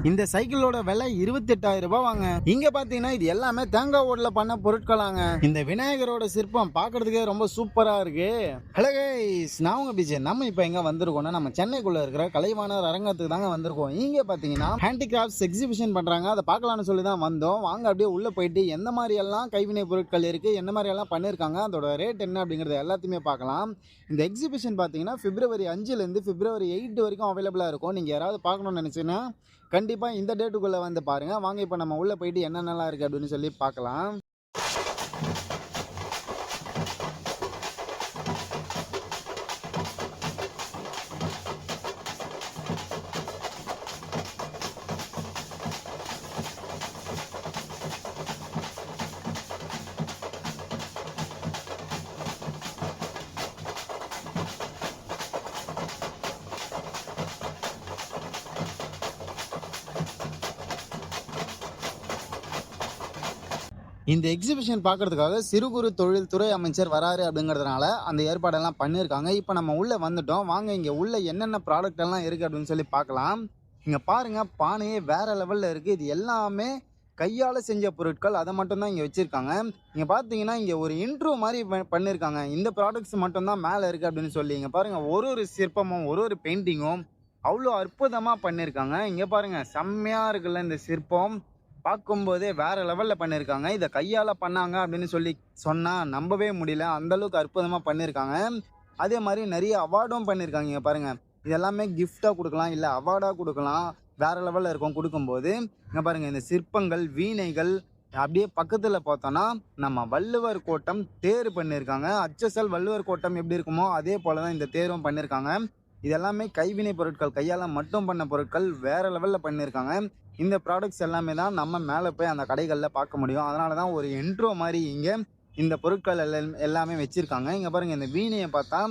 இந்த சைக்கிளோட விலை 28,000 ரூபாய் வாங்க. இங்க பாத்தீங்கன்னா இது எல்லாமே தேங்காய் ஓடுல பண்ண பொருட்களாங்க. இந்த விநாயகரோட சிற்பம் பாக்குறதுக்கே ரொம்ப சூப்பரா இருக்கு. ஹலோ கைஸ், நான் உங்க பிஜே. நம்ம இப்ப எங்க வந்திருக்கோம்னா நம்ம சென்னைக்குள்ள இருக்கிற கலைவாணர் அரங்கத்துக்கு தாங்க வந்திருக்கோம். இங்க பாத்தீங்கன்னா ஹேண்டிகிராஃப்ட்ஸ் எக்ஸிபிஷன் பண்றாங்க. அதை பார்க்கலாம்னு சொல்லி தான் வந்தோம். வாங்க அப்படியே உள்ள போயிட்டு எந்த மாதிரி எல்லாம் கைவினை பொருட்கள் இருக்கு, என்ன மாதிரி எல்லாம் பண்ணிருக்காங்க, அதோட ரேட் என்ன அப்படிங்கறது எல்லாத்தையுமே பார்க்கலாம். இந்த எக்ஸிபிஷன் பாத்தீங்கன்னா February 5ல இருந்து February 8 வரைக்கும் அவைலபிளா இருக்கும். நீங்க யாராவது பார்க்கணும்னு நினைச்சீங்கன்னா கண்டிப்பா இந்த டேட்டுக்குள்ள வந்து பாருங்க. வாங்க இப்ப நம்ம உள்ள போயிட்டு என்னென்னலாம் இருக்கு அப்படின்னு சொல்லி பார்க்கலாம். இந்த எக்ஸிபிஷன் பார்க்கறதுக்காக சிறு குறு தொழில் துறை அமைச்சர் வராரு அப்படிங்கிறதுனால அந்த ஏற்பாடெல்லாம் பண்ணியிருக்காங்க. இப்போ நம்ம உள்ளே வந்துட்டோம். வாங்க இங்கே உள்ள என்னென்ன ப்ராடக்ட் எல்லாம் இருக்குது அப்படின்னு சொல்லி பார்க்கலாம். இங்கே பாருங்க, பானையே வேற லெவலில் இருக்குது. இது எல்லாமே கையால் செஞ்ச பொருட்கள். அதை மட்டும்தான் இங்கே வச்சுருக்காங்க. இங்கே பார்த்தீங்கன்னா இங்கே ஒரு இன்ட்ரோ மாதிரி பண்ணியிருக்காங்க. இந்த ப்ராடக்ட்ஸ் மட்டும்தான் மேலே இருக்குது அப்படின்னு சொல்லி. இங்கே பாருங்கள், ஒரு சிற்பமும் ஒரு பெயிண்டிங்கும் அவ்வளோ அற்புதமாக பண்ணியிருக்காங்க. இங்கே பாருங்கள், செம்மையாக இருக்குல்ல இந்த சிற்பம். பார்க்கும்போதே வேற லெவலில் பண்ணியிருக்காங்க. இதை கையால் பண்ணாங்க அப்படின்னு சொல்லி சொன்னால் நம்பவே முடியல. அந்தளவுக்கு அற்புதமாக பண்ணியிருக்காங்க. அதே மாதிரி நிறைய அவார்டும் பண்ணியிருக்காங்க. இங்கே பாருங்கள், இது எல்லாமே கிஃப்டாக கொடுக்கலாம், இல்லை அவார்டாக கொடுக்கலாம். வேற லெவலில் இருக்கும் கொடுக்கும்போது. இங்கே பாருங்கள், இந்த சிற்பங்கள், வீணைகள் அப்படியே பக்கத்தில் பார்த்தோன்னா நம்ம வள்ளுவர் கோட்டம் தேர் பண்ணியிருக்காங்க. HSL வள்ளுவர் கோட்டம் எப்படி இருக்குமோ அதே போல தான் இந்த தேரும் பண்ணியிருக்காங்க. இது எல்லாமே கைவினை பொருட்கள், கையால் மட்டும் பண்ண பொருட்கள். வேற லெவலில் பண்ணியிருக்காங்க. இந்த ப்ராடக்ட்ஸ் எல்லாமே தான் நம்ம மேலே போய் அந்த கடைகளில் பார்க்க முடியும். அதனால தான் ஒரு இன்ட்ரோ மாதிரி இங்கே இந்த பொருட்கள் எல்லாமே வச்சுருக்காங்க. இங்கே பாருங்கள், இந்த வீணையை பார்த்தா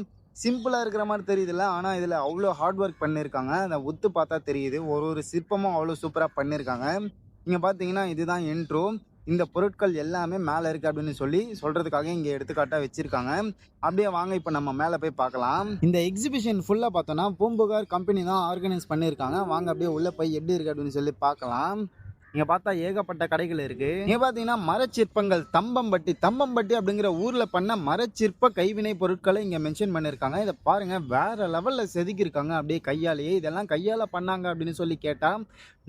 சிம்பிளாக இருக்கிற மாதிரி தெரியுதுல்ல, ஆனால் இதில் அவ்வளோ ஹார்ட் ஒர்க் பண்ணியிருக்காங்க. அதை ஒத்து பார்த்தா தெரியுது. ஒரு சிற்பமும் அவ்வளோ சூப்பராக பண்ணியிருக்காங்க. இங்கே பார்த்தீங்கன்னா இதுதான் இன்ட்ரோ. இந்த பொருட்கள் எல்லாமே மேலே இருக்குது அப்படின்னு சொல்லி சொல்கிறதுக்காக இங்கே எடுத்துக்காட்டாக வச்சுருக்காங்க. அப்படியே வாங்க இப்போ நம்ம மேலே போய் பார்க்கலாம். இந்த எக்ஸிபிஷன் ஃபுல்லாக பார்த்தோன்னா பூம்புகார் கம்பெனி தான் ஆர்கனைஸ் பண்ணியிருக்காங்க. வாங்க அப்படியே உள்ளே போய் எப்படி இருக்குது அப்படின்னு சொல்லி பார்க்கலாம். இங்கே பார்த்தா ஏகப்பட்ட கடைகள் இருக்குது. இங்கே பார்த்தீங்கன்னா மரச்சிற்பங்கள், தம்பம்பட்டி அப்படிங்கிற ஊரில் பண்ண மரச்சிற்ப கைவினை பொருட்களை இங்கே மென்ஷன் பண்ணியிருக்காங்க. இதை பாருங்கள், வேறு லெவலில் செதுக்கியிருக்காங்க அப்படியே கையாலேயே. இதெல்லாம் கையால் பண்ணாங்க அப்படின்னு சொல்லி கேட்டால்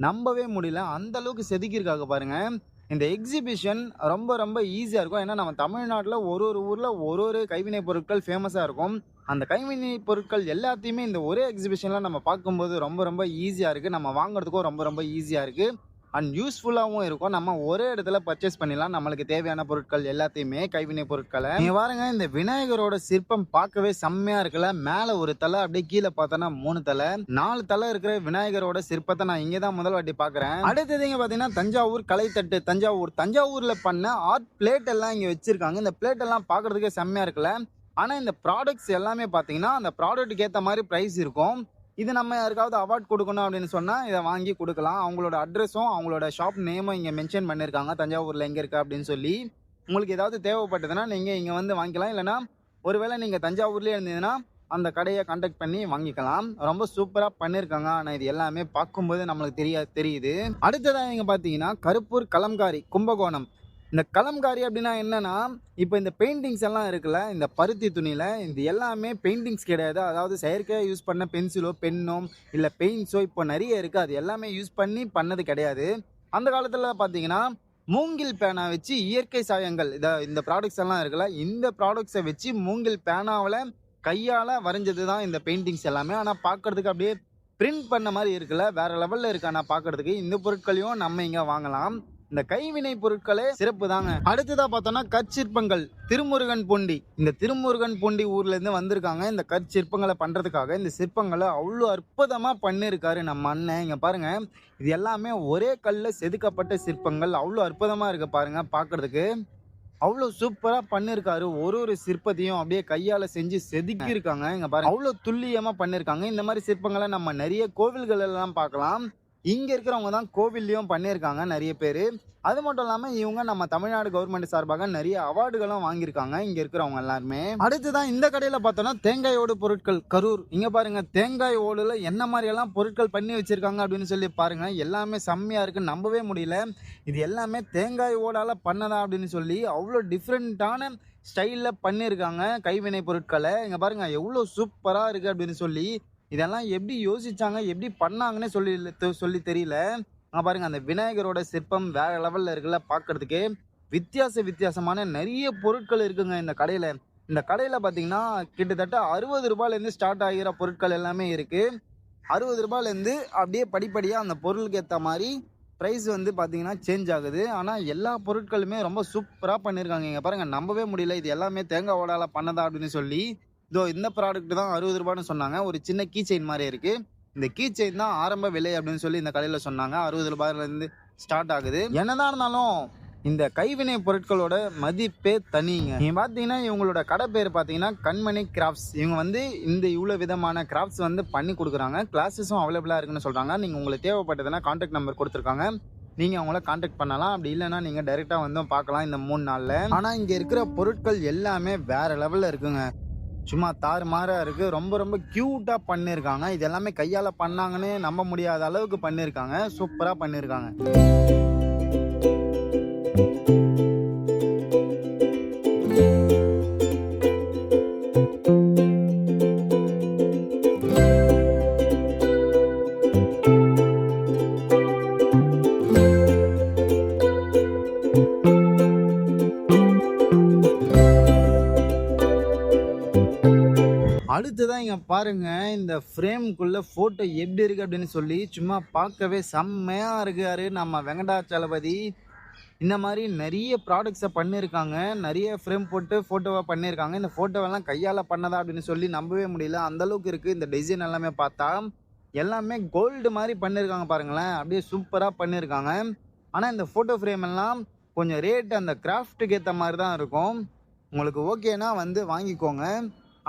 நம்பவே முடியல. அந்தளவுக்கு செதுக்கியிருக்காங்க பாருங்கள். இந்த எக்ஸிபிஷன் ரொம்ப ஈஸியாக இருக்கும். ஏன்னா நம்ம தமிழ்நாட்டில் ஒரு ஊரில் ஒரு கைவினை பொருட்கள் ஃபேமஸாக இருக்கும். அந்த கைவினை பொருட்கள் எல்லாத்தையுமே இந்த ஒரே எக்ஸிபிஷனில் நம்ம பார்க்கும்போது ரொம்ப ஈஸியாக இருக்குது. நம்ம வாங்குறதுக்கும் ரொம்ப ஈஸியாக இருக்குது. அண்ட் யூஸ்ஃபுல்லாகவும் இருக்கும். நம்ம ஒரே இடத்துல பர்ச்சேஸ் பண்ணிடலாம் நம்மளுக்கு தேவையான பொருட்கள் எல்லாத்தையுமே, கைவினை பொருட்களை. நீங்க பாருங்க, இந்த விநாயகரோட சிற்பம் பார்க்கவே செம்மையா இருக்குல்ல. மேல ஒரு தலை, அப்படியே கீழே பார்த்தோன்னா 3 தலை, 4 தலை இருக்கிற விநாயகரோட சிற்பத்தை நான் இங்கே தான் முதல் வாட்டி பார்க்குறேன். அடுத்தது இங்கே பார்த்தீங்கன்னா தஞ்சாவூர் கலைத்தட்டு. தஞ்சாவூர்ல பண்ண ஆர்ட் பிளேட் எல்லாம் இங்கே வச்சிருக்காங்க. இந்த பிளேட் எல்லாம் பார்க்கறதுக்கே செம்மையா இருக்குல்ல. ஆனால் இந்த ப்ராடக்ட்ஸ் எல்லாமே பார்த்தீங்கன்னா அந்த ப்ராடக்ட்டுக்கு ஏற்ற மாதிரி ப்ரைஸ் இருக்கும். இது நம்ம யாருக்காவது அவார்ட் கொடுக்கணும் அப்படின்னு சொன்னால் இதை வாங்கி கொடுக்கலாம். அவங்களோட அட்ரஸும் அவங்களோட ஷாப் நேமும் இங்கே மென்ஷன் பண்ணியிருக்காங்க, தஞ்சாவூரில் எங்கே இருக்குது அப்படின்னு சொல்லி. உங்களுக்கு ஏதாவது தேவைப்பட்டதுன்னா நீங்கள் இங்கே வந்து வாங்கிக்கலாம். இல்லைனா ஒருவேளை நீங்கள் தஞ்சாவூர்லேயே இருந்ததுன்னா அந்த கடையை கான்டாக்ட் பண்ணி வாங்கிக்கலாம். ரொம்ப சூப்பராக பண்ணியிருக்காங்க. ஆனால் இது எல்லாமே பார்க்கும்போது நம்மளுக்கு தெரியுது. அடுத்ததாக நீங்கள் பார்த்தீங்கன்னா கருப்பூர் கலம்காரி, கும்பகோணம். இந்த கலம்காரி அப்படின்னா என்னன்னா, இப்போ இந்த பெயிண்டிங்ஸ் எல்லாம் இருக்குல்ல, இந்த பருத்தி துணியில், இது எல்லாமே பெயிண்டிங்ஸ் கிடையாது. அதாவது செயற்கையாக யூஸ் பண்ண பென்சிலோ பென்னோ இல்லை பெயிண்ட்ஸோ இப்போ நிறைய இருக்குது. அது எல்லாமே யூஸ் பண்ணி பண்ணது கிடையாது. அந்த காலத்தில் பார்த்தீங்கன்னா மூங்கில் பேனா வச்சு இயற்கை சாயங்கள், இந்த ப்ராடக்ட்ஸ் எல்லாம் இருக்குல்ல, இந்த ப்ராடக்ட்ஸை வச்சு மூங்கில் பேனாவில் கையால் வரைஞ்சது தான் இந்த பெயிண்டிங்ஸ் எல்லாமே. ஆனால் பார்க்குறதுக்கு அப்படியே பிரிண்ட் பண்ண மாதிரி இருக்குல்ல, வேறு லெவலில் இருக்கு. ஆனால் பார்க்குறதுக்கு இந்த பொருட்களையும் நம்ம இங்கே வாங்கலாம். இந்த கைவினை பொருட்களே சிறப்பு தாங்க. அடுத்ததா பார்த்தோம்னா கற்சிற்பங்கள், திருமுருகன் பூண்டி. இந்த திருமுருகன் பூண்டி ஊர்ல இருந்து வந்திருக்காங்க இந்த கற்சிற்பங்களை பண்றதுக்காக. இந்த சிற்பங்களை அவ்வளோ அற்புதமா பண்ணிருக்காரு நம்ம அண்ணன். இங்க பாருங்க, இது எல்லாமே ஒரே கல்ல செதுக்கப்பட்ட சிற்பங்கள். அவ்வளோ அற்புதமா இருக்கு பாருங்க, பாக்குறதுக்கு அவ்வளோ சூப்பரா பண்ணிருக்காரு. ஒரு சிற்பத்தையும் அப்படியே கையால செஞ்சு செதுக்கி இருக்காங்க. இங்க பாருங்க, அவ்வளோ துல்லியமா பண்ணிருக்காங்க. இந்த மாதிரி சிற்பங்களை நம்ம நிறைய கோவில்கள் எல்லாம் பார்க்கலாம். இங்கே இருக்கிறவங்க தான் கோவில்லையும் பண்ணியிருக்காங்க நிறைய பேர். அது மட்டும் இல்லாமல் இவங்க நம்ம தமிழ்நாடு கவர்மெண்ட் சார்பாக நிறைய அவார்டுகளும் வாங்கியிருக்காங்க இங்கே இருக்கிறவங்க எல்லாருமே. அடுத்துதான் இந்த கடையில் பார்த்தோன்னா தேங்காய் ஓடு பொருட்கள் கரூர். இங்கே பாருங்க தேங்காய் ஓடுல என்ன மாதிரியெல்லாம் பொருட்கள் பண்ணி வச்சிருக்காங்க அப்படின்னு சொல்லி பாருங்க. எல்லாமே செம்மையாக இருக்குன்னு நம்பவே முடியல. இது எல்லாமே தேங்காய் ஓடால் பண்ணதா அப்படின்னு சொல்லி அவ்வளோ டிஃப்ரெண்ட்டான ஸ்டைலில் பண்ணியிருக்காங்க கைவினை பொருட்களை. இங்கே பாருங்க எவ்வளோ சூப்பராக இருக்குது அப்படின்னு சொல்லி. இதெல்லாம் எப்படி யோசிச்சாங்க எப்படி பண்ணாங்கன்னே சொல்லி தெரியல. பாருங்க அந்த விநாயகரோட சிற்பம் வேற லெவல்ல இருக்குல்ல பார்க்கறதுக்கே. வித்தியாசமான நிறைய பொருட்கள் இருக்குங்க இந்த கடையில. இந்த கடையில பாத்தீங்கன்னா கிட்டத்தட்ட 60 ரூபாயிலேருந்து ஸ்டார்ட் ஆகிற பொருட்கள் எல்லாமே இருக்கு. 60 ரூபாயிலேருந்து அப்படியே படிப்படியாக அந்த பொருளுக்கு ஏற்ற மாதிரி ப்ரைஸ் வந்து பார்த்தீங்கன்னா சேஞ்ச் ஆகுது. ஆனால் எல்லா பொருட்களுமே ரொம்ப சூப்பராக பண்ணியிருக்காங்க. இங்கே பாருங்கள் நம்பவே முடியல இது எல்லாமே தேங்காய் ஓடால பண்ணதா அப்படின்னு சொல்லி. இதோ இந்த ப்ராடக்ட் தான் 60 ரூபான்னு சொன்னாங்க. ஒரு சின்ன கீ செயின் மாதிரி இருக்குது. இந்த கீ செயின் தான் ஆரம்ப விலை அப்படின்னு சொல்லி இந்த கடையில் சொன்னாங்க. 60 ரூபாயிலேருந்து ஸ்டார்ட் ஆகுது. என்னதான் இருந்தாலும் இந்த கைவினை பொருட்களோட மதிப்பே தனிங்க. நீங்கள் பார்த்தீங்கன்னா இவங்களோட கடை பேர் பார்த்தீங்கன்னா கண்மணி கிராஃப்ட்ஸ். இவங்க வந்து இந்த இவ்வளோ விதமான கிராஃப்ட்ஸ் வந்து பண்ணி கொடுக்குறாங்க. கிளாஸஸும் அவைலபிளாக இருக்குன்னு சொல்கிறாங்க. நீங்கள் உங்களுக்கு தேவைப்பட்டதுன்னா கான்டாக்ட் நம்பர் கொடுத்துருக்காங்க. நீங்கள் அவங்கள கான்டாக்ட் பண்ணலாம். அப்படி இல்லைன்னா நீங்கள் டைரெக்டாக வந்து பார்க்கலாம் இந்த 3 நாளில். ஆனால் இங்கே இருக்கிற பொருட்கள் எல்லாமே வேறு லெவலில் இருக்குங்க. சும்மா தாறுமாறாக இருக்குது. ரொம்ப க்யூட்டாக பண்ணியிருக்காங்க. இது எல்லாமே கையால் பண்ணாங்கன்னு நம்ப முடியாத அளவுக்கு பண்ணியிருக்காங்க. சூப்பராக பண்ணியிருக்காங்க. அடுத்துதான் இங்கே பாருங்க இந்த ஃப்ரேம்குள்ள ஃபோட்டோ எப்படி இருக்குது அப்படின்னு சொல்லி சும்மா பார்க்கவே செம்மையாக இருக்காரு நம்ம வெங்கடாச்சலபதி. இந்த மாதிரி நிறைய ப்ராடக்ட்ஸை பண்ணியிருக்காங்க. நிறைய ஃப்ரேம் போட்டு ஃபோட்டோவாக பண்ணியிருக்காங்க. இந்த ஃபோட்டோவெல்லாம் கையால் பண்ணதா அப்படின்னு சொல்லி நம்பவே முடியல. அந்தளவுக்கு இருக்குது இந்த டிசைன் எல்லாமே பார்த்தா. எல்லாமே கோல்டு மாதிரி பண்ணியிருக்காங்க பாருங்களேன். அப்படியே சூப்பராக பண்ணியிருக்காங்க. ஆனால் இந்த ஃபோட்டோ ஃப்ரேம் எல்லாம் கொஞ்சம் ரேட் அந்த கிராஃப்ட்டுக்கு ஏற்ற மாதிரி தான் இருக்கும். உங்களுக்கு ஓகேனா வந்து வாங்கிக்கோங்க.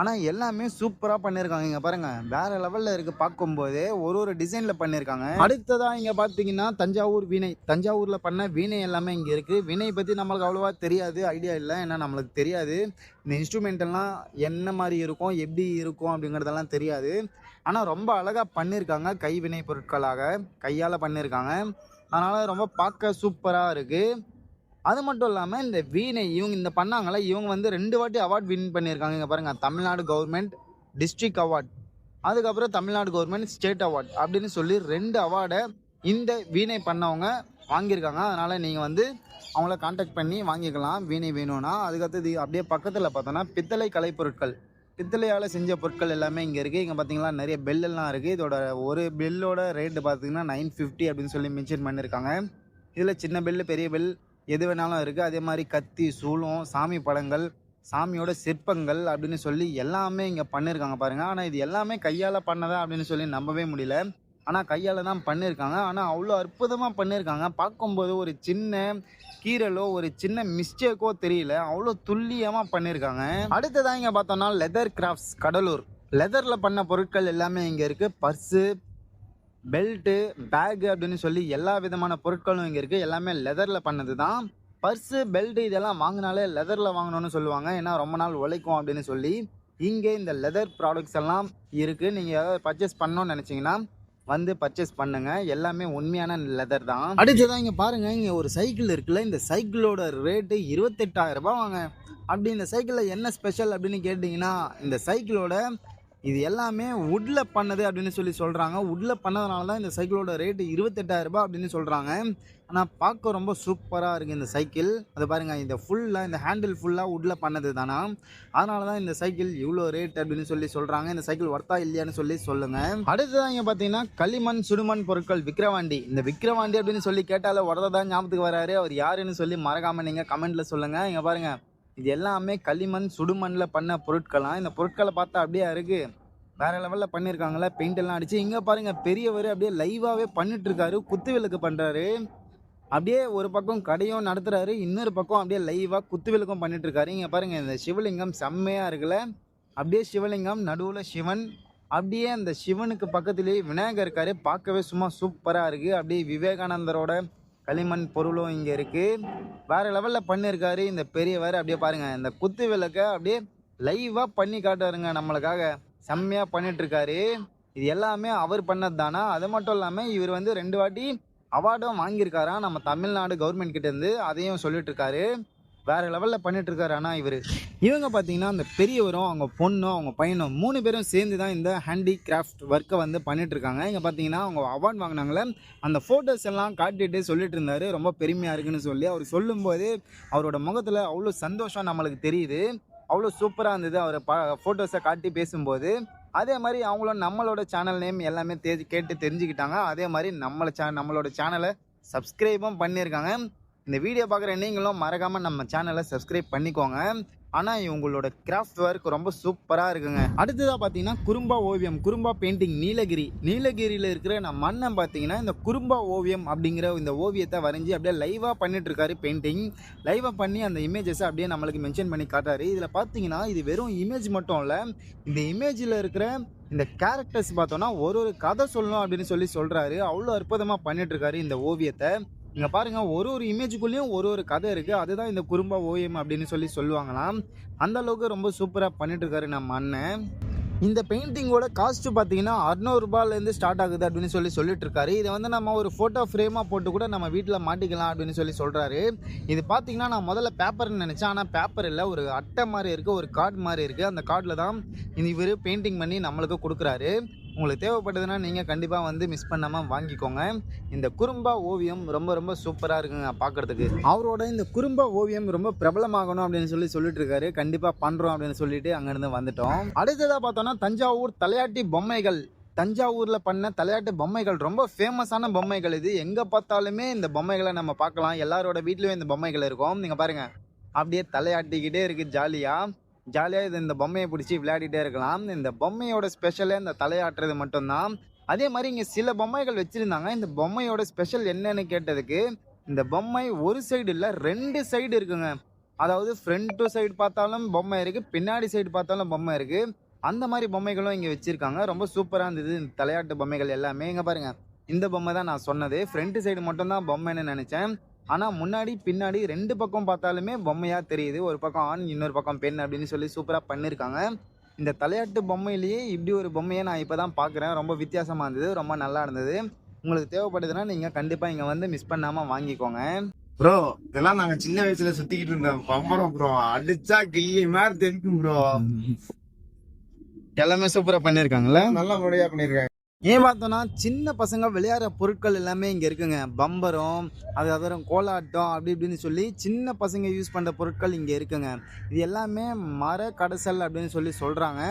ஆனால் எல்லாமே சூப்பராக பண்ணியிருக்காங்க. இங்கே பாருங்கள் வேறு லெவலில் இருக்குது. பார்க்கும்போதே ஒரு டிசைனில் பண்ணியிருக்காங்க. அடுத்ததாக இங்கே பார்த்தீங்கன்னா தஞ்சாவூர் வீணை. தஞ்சாவூரில் பண்ண வீணை எல்லாமே இங்கே இருக்குது. வீணை பற்றி நம்மளுக்கு அவ்வளோவா தெரியாது, ஐடியா இல்லை. ஏன்னா நம்மளுக்கு தெரியாது இந்த இன்ஸ்ட்ருமெண்டெல்லாம் என்ன மாதிரி இருக்கும் எப்படி இருக்கும் அப்படிங்கிறதெல்லாம் தெரியாது. ஆனால் ரொம்ப அழகாக பண்ணியிருக்காங்க. கைவினை பொருட்களாக கையால் பண்ணியிருக்காங்க. அதனால் ரொம்ப பார்க்க சூப்பராக இருக்குது. அது மட்டும் இல்லாமல் இந்த வீணை இவங்க இந்த பண்ணாங்களே இவங்க வந்து 2 வாட்டி அவார்ட் வின் பண்ணியிருக்காங்க. இங்கே பாருங்கள் தமிழ்நாடு கவர்மெண்ட் டிஸ்ட்ரிக்ட் அவார்ட், அதுக்கப்புறம் தமிழ்நாடு கவர்மெண்ட் ஸ்டேட் அவார்ட் அப்படின்னு சொல்லி 2 அவார்டை இந்த வீணை பண்ணவங்க வாங்கியிருக்காங்க. அதனால் நீங்கள் வந்து அவங்கள கான்டாக்ட் பண்ணி வாங்கிக்கலாம் வீணை வேணும்னா. அதுக்கடுத்தது அப்படியே பக்கத்தில் பார்த்தோன்னா பித்தளை கலைப்பொருட்கள், பித்தளையால் செஞ்ச பொருட்கள் எல்லாமே இங்கே இருக்குது. இங்கே பார்த்தீங்களா நிறைய பெல்லெல்லாம் இருக்குது. இதோட ஒரு பெல்லோட ரேட்டு பார்த்தீங்கன்னா 950 அப்படின்னு சொல்லி மென்ஷன் பண்ணியிருக்காங்க. இதில் சின்ன பெல்லு பெரிய பெல் எது வேணாலும் இருக்குது. அதே மாதிரி கத்தி சூலம் சாமி படங்கள் சாமியோட சிற்பங்கள் அப்படின்னு சொல்லி எல்லாமே இங்கே பண்ணியிருக்காங்க பாருங்கள். ஆனால் இது எல்லாமே கையால் பண்ணதா அப்படின்னு சொல்லி நம்பவே முடியல. ஆனால் கையால் தான் பண்ணியிருக்காங்க. ஆனால் அவ்வளோ அற்புதமாக பண்ணியிருக்காங்க. பார்க்கும்போது ஒரு சின்ன கீரலோ ஒரு சின்ன மிஸ்டேக்கோ தெரியல, அவ்வளோ துல்லியமாக பண்ணியிருக்காங்க. அடுத்ததான் இங்கே பார்த்தோம்னா லெதர் கிராஃப்ட்ஸ் கடலூர். லெதரில் பண்ண பொருட்கள் எல்லாமே இங்கே இருக்குது. பர்ஸு பெல்ட்டு பேகு அப்படின்னு சொல்லி எல்லா விதமான பொருட்களும் இங்கே இருக்குது. எல்லாமே லெதரில் பண்ணது தான். பர்ஸு பெல்ட்டு இதெல்லாம் வாங்கினாலே லெதரில் வாங்கணும்னு சொல்லுவாங்க. ஏன்னா ரொம்ப நாள் உழைக்கும் அப்படின்னு சொல்லி இங்கே இந்த லெதர் ப்ராடக்ட்ஸ் எல்லாம் இருக்குது. நீங்கள் ஏதாவது பர்ச்சேஸ் பண்ணணும்னு நினச்சிங்கன்னா வந்து பர்ச்சேஸ் பண்ணுங்கள். எல்லாமே உண்மையான லெதர் தான். அடுத்ததான் இங்கே பாருங்கள் இங்கே ஒரு சைக்கிள் இருக்குல்ல. இந்த சைக்கிளோட ரேட்டு 28,000 ரூபா வாங்க. அப்படி இந்த சைக்கிளில் என்ன ஸ்பெஷல் அப்படின்னு கேட்டிங்கன்னா இந்த சைக்கிளோட இது எல்லாமே வுட்டில் பண்ணது அப்படின்னு சொல்லி சொல்கிறாங்க. வுட்டில் பண்ணதுனால தான் இந்த சைக்கிளோட ரேட்டு 28,000 ரூபா அப்படின்னு சொல்கிறாங்க. ஆனால் பார்க்க ரொம்ப சூப்பராக இருக்குது இந்த சைக்கிள். அது பாருங்கள் இந்த ஃபுல்லாக இந்த ஹேண்டில் ஃபுல்லாக வுட்டில் பண்ணது தானா. அதனால தான் இந்த சைக்கிள் இவ்வளோ ரேட் அப்படின்னு சொல்லி சொல்கிறாங்க. இந்த சைக்கிள் ஒர்த்தா இல்லையான்னு சொல்லி சொல்லுங்கள். அடுத்ததான் இங்கே பார்த்தீங்கன்னா களிமண் சுடுமண் பொருட்கள் விக்கிரவாண்டி. இந்த விக்கிரவாண்டி அப்படின்னு சொல்லி கேட்டாலே உடனே தான் ஞாபகத்துக்கு வராரு. அவர் யாருன்னு சொல்லி மறக்காமல் நீங்கள் கமெண்ட்டில் சொல்லுங்கள். இங்கே பாருங்கள் இது எல்லாமே களிமண் சுடுமண்ணில் பண்ண பொருட்களாம். இந்த பொருட்களை பார்த்தா அப்படியே இருக்குது வேறு லெவலில் பண்ணியிருக்காங்களே. பெயிண்ட் எல்லாம் அடிச்சு. இங்கே பாருங்கள் பெரியவர் அப்படியே லைவாகவே பண்ணிட்டுருக்காரு. குத்து விளக்கு பண்ணுறாரு. அப்படியே ஒரு பக்கம் கடையும் நடத்துகிறாரு, இன்னொரு பக்கம் அப்படியே லைவாக குத்து விளக்கும் பண்ணிட்டுருக்காரு. இங்கே பாருங்கள் இந்த சிவலிங்கம் செம்மையாக இருக்குல்ல. அப்படியே சிவலிங்கம் நடுவில் சிவன் அப்படியே அந்த சிவனுக்கு பக்கத்துலேயே விநாயகர் இருக்காரு. பார்க்கவே சும்மா சூப்பராக இருக்குது. அப்படியே விவேகானந்தரோட களிமண் பொருளும் இங்கே இருக்குது. வேறு லெவலில் பண்ணியிருக்காரு இந்த பெரியவர். அப்படியே பாருங்கள், இந்த குத்து விளக்கை அப்படியே லைவாக பண்ணி காட்டுவாருங்க நம்மளுக்காக. செம்மையாக பண்ணிகிட்ருக்காரு. இது எல்லாமே அவர் பண்ணது தானா? அது மட்டும் இல்லாமல் இவர் வந்து 2 வாட்டி அவார்டும் வாங்கியிருக்காராம் நம்ம தமிழ்நாடு கவர்மெண்ட் கிட்டேருந்து. அதையும் சொல்லிட்டு இருக்காரு. வேறு லெவலில் பண்ணிட்டு இருக்காரு. ஆனால் இவங்க பார்த்தீங்கன்னா அந்த பெரியவரும் அவங்க பொண்ணும் அவங்க பையனும் 3 பேரும் சேர்ந்து தான் இந்த ஹேண்டிகிராஃப்ட் ஒர்க்கை வந்து பண்ணிகிட்ருக்காங்க. இங்கே பார்த்தீங்கன்னா அவங்க அவார்ட் வாங்கினாங்களே அந்த ஃபோட்டோஸ் எல்லாம் காட்டிட்டு சொல்லிட்டு இருந்தார். ரொம்ப பெருமையாக இருக்குன்னு சொல்லி அவர் சொல்லும்போது அவரோட முகத்தில் அவ்வளோ சந்தோஷம் நம்மளுக்கு தெரியுது. அவ்வளோ சூப்பராக இருந்தது அவர் ஃபோட்டோஸை காட்டி பேசும்போது. அதே மாதிரி அவங்களும் நம்மளோட சேனல் நேம் எல்லாமே கேட்டு தெரிஞ்சுக்கிட்டாங்க. அதே மாதிரி நம்மளோட சேனலை சப்ஸ்கிரைபும் பண்ணியிருக்காங்க. இந்த வீடியோ பார்க்குற நீங்களும் மறக்காமல் நம்ம சேனலை சப்ஸ்கிரைப் பண்ணிக்கோங்க. ஆனால் இவங்களோட கிராஃப்ட் ஒர்க் ரொம்ப சூப்பராக இருக்குங்க. அடுத்ததாக பார்த்தீங்கன்னா குறும்பா ஓவியம், குறும்பா பெயிண்டிங், நீலகிரியில் இருக்கிற நம்ம அண்ணன் பார்த்தீங்கன்னா இந்த குறும்பா ஓவியம் அப்படிங்கிற இந்த ஓவியத்தை வரைஞ்சி அப்படியே லைவாக பண்ணிட்டு இருக்காரு. பெயிண்டிங் லைவாக பண்ணி அந்த இமேஜஸை அப்படியே நம்மளுக்கு மென்ஷன் பண்ணி காட்டாரு. இதில் பார்த்தீங்கன்னா இது வெறும் இமேஜ் மட்டும் இல்லை, இந்த இமேஜில் இருக்கிற இந்த கேரக்டர்ஸ் பார்த்தோன்னா ஒரு கதை சொல்லணும் அப்படின்னு சொல்கிறாரு. அவ்வளோ அற்புதமாக பண்ணிட்டு இருக்காரு இந்த ஓவியத்தை. இங்கே பாருங்கள், ஒரு இமேஜுக்குள்ளேயும் ஒரு கதை இருக்குது. அதுதான் இந்த குறும்பா ஓவியம் அப்படின்னு சொல்லுவாங்களாம். அந்த அளவுக்கு ரொம்ப சூப்பராக பண்ணிட்டு இருக்காரு நம்ம அண்ணன். இந்த பெயிண்டிங்கோட காஸ்ட்டு பார்த்தீங்கன்னா 600 ரூபாயிலேருந்து ஸ்டார்ட் ஆகுது அப்படின்னு சொல்லிட்டு இருக்காரு. இதை வந்து நம்ம ஒரு ஃபோட்டோ ஃப்ரேமாக போட்டு கூட நம்ம வீட்டில் மாட்டிக்கலாம் அப்படின்னு சொல்கிறாரு. இது பார்த்தீங்கன்னா நான் முதல்ல பேப்பர்னு நினச்சேன். ஆனால் பேப்பர் இல்லை, ஒரு அட்டை மாதிரி இருக்குது, ஒரு கார்டு மாதிரி இருக்குது. அந்த கார்டில் தான் இவர் பெயிண்டிங் பண்ணி நம்மளுக்கு கொடுக்குறாரு. உங்களுக்கு தேவைப்பட்டதுன்னா நீங்கள் கண்டிப்பாக வந்து மிஸ் பண்ணாமல் வாங்கிக்கோங்க. இந்த குறும்பா ஓவியம் ரொம்ப ரொம்ப சூப்பராக இருக்குங்க பார்க்குறதுக்கு. அவரோட இந்த குறும்பா ஓவியம் ரொம்ப பிரபலமாகணும் அப்படின்னு சொல்லிட்டு இருக்காரு. கண்டிப்பாக பண்ணுறோம் அப்படின்னு சொல்லிட்டு அங்கேருந்து வந்துட்டோம். அடுத்ததாக பார்த்தோன்னா தஞ்சாவூர் தலையாட்டி பொம்மைகள். தஞ்சாவூரில் பண்ண தலையாட்டு பொம்மைகள் ரொம்ப ஃபேமஸான பொம்மைகள். இது எங்கே பார்த்தாலுமே இந்த பொம்மைகளை நம்ம பார்க்கலாம். எல்லாரோட வீட்லேயும் இந்த பொம்மைகள் இருக்கும். நீங்கள் பாருங்கள், அப்படியே தலையாட்டிக்கிட்டே இருக்குது. ஜாலியாக இந்த பொம்மையை பிடிச்சி விளையாடிட்டே இருக்கலாம். இந்த பொம்மையோட ஸ்பெஷலே இந்த தலையாட்டுறது மட்டும்தான். அதே மாதிரி இங்கே சில பொம்மைகள் வச்சுருந்தாங்க. இந்த பொம்மையோட ஸ்பெஷல் என்னன்னு கேட்டதுக்கு, இந்த பொம்மை ஒரு சைடு இல்லை 2 சைடு இருக்குங்க. அதாவது ஃப்ரண்ட் சைடு பார்த்தாலும் பொம்மை இருக்குது, பின்னாடி சைடு பார்த்தாலும் பொம்மை இருக்குது. அந்த மாதிரி பொம்மைகளும் இங்கே வச்சுருக்காங்க. ரொம்ப சூப்பராக இருந்தது இந்த தலையாட்டு பொம்மைகள் எல்லாமே. இங்கே பாருங்கள், இந்த பொம்மை தான் நான் சொன்னது. ஃப்ரண்ட் சைடு மட்டும்தான் பொம்மைன்னு நினச்சேன். ஆனால் முன்னாடி பின்னாடி 2 பக்கம் பார்த்தாலுமே பொம்மையாக தெரியுது. ஒரு பக்கம் ஆண், இன்னொரு பக்கம் பெண் அப்படின்னு சூப்பராக பண்ணியிருக்காங்க. இந்த தலையாட்டு பொம்மையிலேயே இப்படி ஒரு பொம்மையை நான் இப்போ தான் பார்க்குறேன். ரொம்ப வித்தியாசமாக இருந்தது, ரொம்ப நல்லா இருந்தது. உங்களுக்கு தேவைப்படுதுன்னா நீங்கள் கண்டிப்பாக இங்கே வந்து மிஸ் பண்ணாமல் வாங்கிக்கோங்க. ப்ரோ இதெல்லாம் நாங்கள் சின்ன வயசுல சுற்றிக்கிட்டு இருந்தோம். பம்பரம் ப்ரோ, அடிச்சா கிள்ளி மாதிரி தெரியும் ப்ரோ. எல்லாமே சூப்பராக பண்ணியிருக்காங்களே, நல்ல முறையாக பண்ணியிருக்காங்க. ஏன் பார்த்தோன்னா சின்ன பசங்க விளையாடுற பொருட்கள் எல்லாமே இங்கே இருக்குங்க. பம்பரம், அதுக்கப்புறம் கோலாட்டம், அப்படி இப்படின்னு சொல்லி சின்ன பசங்க யூஸ் பண்ணுற பொருட்கள் இங்கே இருக்குங்க. இது எல்லாமே மர கடைசல் அப்படின்னு சொல்கிறாங்க.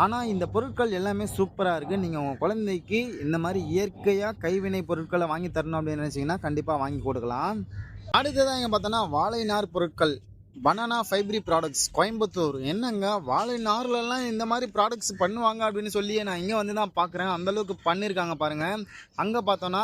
ஆனால் இந்த பொருட்கள் எல்லாமே சூப்பராக இருக்குது. நீங்கள் உங்கள் குழந்தைக்கு இந்த மாதிரி இயற்கையாக கைவினை பொருட்களை வாங்கி தரணும் அப்படின்னு நினச்சிங்கன்னா கண்டிப்பாக வாங்கி கொடுக்கலாம். அடுத்ததான் இங்கே பார்த்தோன்னா வாழை நார் பொருட்கள், பனானா ஃபைப்ரி ப்ராடக்ட்ஸ், கோயம்புத்தூர். என்னங்க வாழை நார்லலாம் இந்த மாதிரி ப்ராடக்ட்ஸ் பண்ணுவாங்க அப்படின்னு சொல்லி நான் இங்கே வந்து தான் பார்க்குறேன். அந்தளவுக்கு பண்ணியிருக்காங்க பாருங்கள். அங்கே பார்த்தோன்னா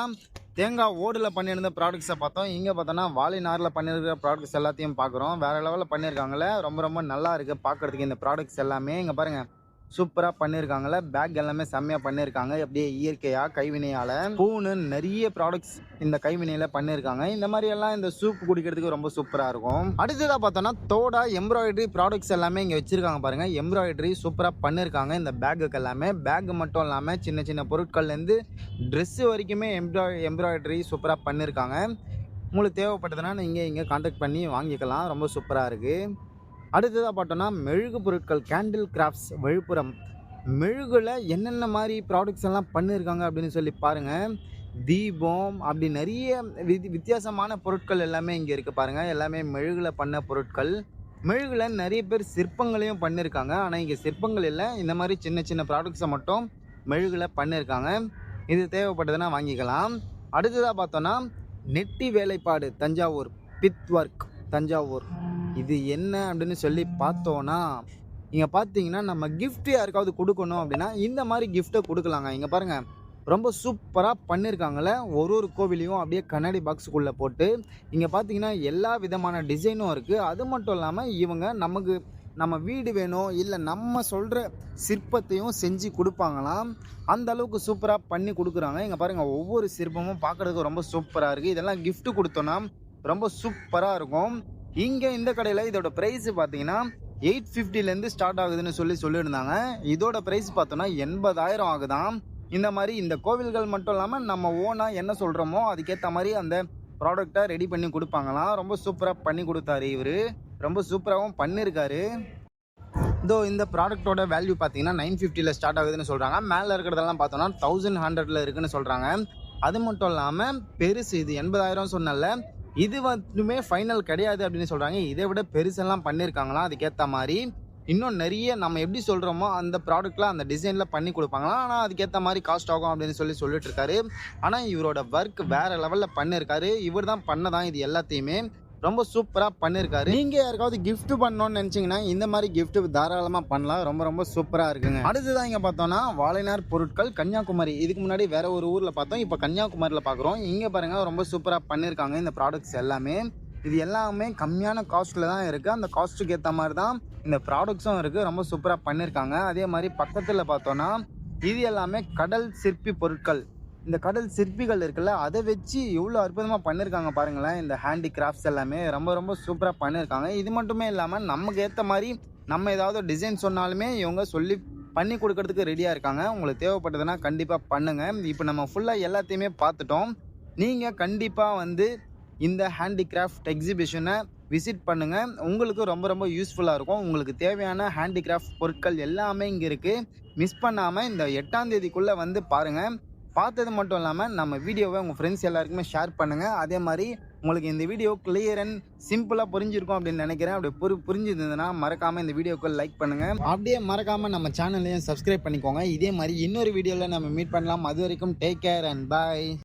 தேங்காய் ஓடில் பண்ணியிருந்த ப்ராடக்ட்ஸை பார்த்தோம். இங்கே பார்த்தோன்னா வாழை நாரில் பண்ணியிருக்கிற ப்ராடக்ட்ஸ் எல்லாத்தையும் பார்க்குறோம். வேறு லெவலில் பண்ணியிருக்காங்களே, ரொம்ப ரொம்ப நல்லா இருக்குது பார்க்குறதுக்கு இந்த ப்ராடக்ட்ஸ் எல்லாமே. இங்கே பாருங்கள், சூப்பராக பண்ணியிருக்காங்களே. பேக் எல்லாமே செம்மையாக பண்ணியிருக்காங்க. அப்படியே இயற்கையாக கைவினையால் பூன்னு நிறைய ப்ராடக்ட்ஸ் இந்த கைவினையில் பண்ணியிருக்காங்க. இந்த மாதிரியெல்லாம் இந்த சூப் குடிக்கிறதுக்கு ரொம்ப சூப்பராக இருக்கும். அடுத்ததாக பார்த்தோன்னா தோடா எம்ப்ராய்டரி ப்ராடக்ட்ஸ் எல்லாமே இங்கே வச்சுருக்காங்க பாருங்கள். எம்ப்ராய்டரி சூப்பராக பண்ணியிருக்காங்க இந்த பேக்குக்கு எல்லாமே. பேக்கு மட்டும் இல்லாமல் சின்ன சின்ன பொருட்கள்லேருந்து ட்ரெஸ்ஸு வரைக்குமே எம்ப்ராய்டரி சூப்பராக பண்ணியிருக்காங்க. உங்களுக்கு தேவைப்பட்டதுன்னா நீங்கள் இங்கே கான்டாக்ட் பண்ணி வாங்கிக்கலாம். ரொம்ப சூப்பராக இருக்குது. அடுத்ததாக பார்த்தோன்னா மெழுகு பொருட்கள், கேண்டில் கிராஃப்ட்ஸ், விழுப்புரம். மெழுகில் என்னென்ன மாதிரி ப்ராடக்ட்ஸ் எல்லாம் பண்ணியிருக்காங்க அப்படின்னு சொல்லி பாருங்கள். தீபம், அப்படி நிறைய வித்தியாசமான பொருட்கள் எல்லாமே இங்கே இருக்குது பாருங்கள். எல்லாமே மெழுகில் பண்ண பொருட்கள். மெழுகில் நிறைய பேர் சிற்பங்களையும் பண்ணியிருக்காங்க. ஆனால் இங்கே சிற்பங்கள் இல்லை, இந்த மாதிரி சின்ன சின்ன ப்ராடக்ட்ஸை மட்டும் மெழுகில் பண்ணியிருக்காங்க. இது தேவைப்பட்டதுன்னா வாங்கிக்கலாம். அடுத்ததாக பார்த்தோன்னா நெட்டி வேலைப்பாடு, தஞ்சாவூர், பித் ஒர்க், தஞ்சாவூர். இது என்ன அப்படின்னு சொல்லி பார்த்தோன்னா, இங்கே பார்த்தீங்கன்னா நம்ம கிஃப்ட் யாருக்காவது கொடுக்கணும் அப்படின்னா இந்த மாதிரி கிஃப்ட்டை கொடுக்கலாங்க. இங்கே பாருங்கள், ரொம்ப சூப்பராக பண்ணியிருக்காங்களே. ஒரு கோவிலையும் அப்படியே கண்ணாடி பாக்ஸுக்குள்ளே போட்டு இங்கே பார்த்தீங்கன்னா எல்லா விதமான டிசைனும் இருக்குது. அது மட்டும் இல்லாமல் இவங்க நமக்கு நம்ம வீடு வேணும் இல்லை நம்ம சொல்கிற சிற்பத்தையும் செஞ்சு கொடுப்பாங்களாம். அந்த அளவுக்கு சூப்பராக பண்ணி கொடுக்குறாங்க. இங்கே பாருங்கள், ஒவ்வொரு சிற்பமும் பார்க்குறதுக்கு ரொம்ப சூப்பராக இருக்குது. இதெல்லாம் gift கொடுத்தோன்னா ரொம்ப சூப்பராக இருக்கும். இங்கே இந்த கடையில் இதோட ப்ரைஸ் பார்த்தீங்கன்னா 850லேருந்து ஸ்டார்ட் ஆகுதுன்னு சொல்லியிருந்தாங்க. இதோட ப்ரைஸ் பார்த்தோன்னா 80,000 ஆகுதாம். இந்த மாதிரி இந்த கோவில்கள் மட்டும் இல்லாமல் நம்ம ஓனாக என்ன சொல்கிறோமோ அதுக்கேற்ற மாதிரி அந்த ப்ராடக்டை ரெடி பண்ணி கொடுப்பாங்களாம். ரொம்ப சூப்பராக பண்ணி கொடுத்தாரு இவர். ரொம்ப சூப்பராகவும் பண்ணியிருக்காரு. இந்த ப்ராடக்டோட வேல்யூ பார்த்தீங்கன்னா 950ல் ஸ்டார்ட் ஆகுதுன்னு சொல்கிறாங்க. மேலே இருக்கிறதெல்லாம் பார்த்தோன்னா 1100ல் இருக்குன்னு சொல்கிறாங்க. அது மட்டும் இல்லாமல் பெருசு இது 80,000 சொன்னல, இது வந்துமே ஃபைனல் கிடையாது அப்படின்னு சொல்கிறாங்க. இதை விட பெருசெல்லாம் பண்ணியிருக்காங்களாம். அதுக்கேற்ற மாதிரி இன்னும் நிறைய நம்ம எப்படி சொல்கிறோமோ அந்த ப்ராடக்ட்டில் அந்த டிசைனில் பண்ணி கொடுப்பாங்களாம். ஆனால் அதுக்கேற்ற மாதிரி காஸ்ட் ஆகும் அப்படின்னு சொல்லிட்டு இருக்காரு. ஆனால் இவரோட ஒர்க் வேறு லெவலில் பண்ணியிருக்காரு. இவர் தான் பண்ணதான் இது எல்லாத்தையுமே. ரொம்ப சூப்பராக பண்ணியிருக்காரு. நீங்கள் யாருக்காவது gift பண்ணணும்னு நினச்சிங்கன்னா இந்த மாதிரி gift தாராளமாக பண்ணலாம். ரொம்ப ரொம்ப சூப்பராக இருக்குங்க. அடுத்ததான் இங்கே பார்த்தோன்னா வாழைநார் பொருட்கள் கன்னியாகுமரி. இதுக்கு முன்னாடி வேற ஒரு ஊரில் பார்த்தோம், இப்போ கன்னியாகுமரியில் பார்க்குறோம். இங்கே பாருங்கள், ரொம்ப சூப்பராக பண்ணியிருக்காங்க இந்த ப்ராடக்ட்ஸ் எல்லாமே. இது எல்லாமே கம்மியான காஸ்ட்டில் தான் இருக்குது. அந்த காஸ்ட்டுக்கு ஏற்ற மாதிரி தான் இந்த ப்ராடக்ட்ஸும் இருக்குது. ரொம்ப சூப்பராக பண்ணியிருக்காங்க. அதே மாதிரி பக்கத்தில் பார்த்தோன்னா இது எல்லாமே கடல் சிற்பி பொருட்கள். இந்த கடல் சிற்பிகள் இருக்குல்ல, அதை வச்சு எவ்வளோ அற்புதமாக பண்ணியிருக்காங்க பாருங்களேன். இந்த ஹேண்டிகிராஃப்ட்ஸ் எல்லாமே ரொம்ப ரொம்ப சூப்பராக பண்ணியிருக்காங்க. இது மட்டுமே இல்லாமல் நமக்கு ஏற்ற மாதிரி நம்ம ஏதாவது டிசைன் சொன்னாலுமே இவங்க சொல்லி பண்ணி கொடுக்கறதுக்கு ரெடியாக இருக்காங்க. உங்களுக்கு தேவைப்பட்டதுன்னா கண்டிப்பாக பண்ணுங்கள். இப்போ நம்ம ஃபுல்லாக எல்லாத்தையுமே பார்த்துட்டோம். நீங்கள் கண்டிப்பாக வந்து இந்த ஹேண்டிகிராஃப்ட் எக்ஸிபிஷனை விசிட் பண்ணுங்கள். உங்களுக்கு ரொம்ப ரொம்ப யூஸ்ஃபுல்லாக இருக்கும். உங்களுக்கு தேவையான ஹேண்டிகிராஃப்ட் பொருட்கள் எல்லாமே இங்கே இருக்குது. மிஸ் பண்ணாமல் இந்த 8ஆம் தேதிக்குள்ளே வந்து பாருங்கள். பார்த்தது மட்டும் இல்லாமல் நம்ம வீடியோவை உங்கள் ஃப்ரெண்ட்ஸ் எல்லாருக்குமே ஷேர் பண்ணுங்கள். அதே மாதிரி உங்களுக்கு இந்த வீடியோ கிளியர் அண்ட் சிம்பிளாக புரிஞ்சிருக்கும் அப்படின்னு நினைக்கிறேன். அப்படி புரிஞ்சிருந்ததுன்னா மறக்காமல் இந்த வீடியோக்கு லைக் பண்ணுங்கள். அப்படியே மறக்காமல் நம்ம சேனலையும் சப்ஸ்கிரைப் பண்ணிக்கோங்க. இதே மாதிரி இன்னொரு வீடியோவில் நம்ம மீட் பண்ணலாம். அது வரைக்கும் டேக் கேர் அண்ட் பாய்.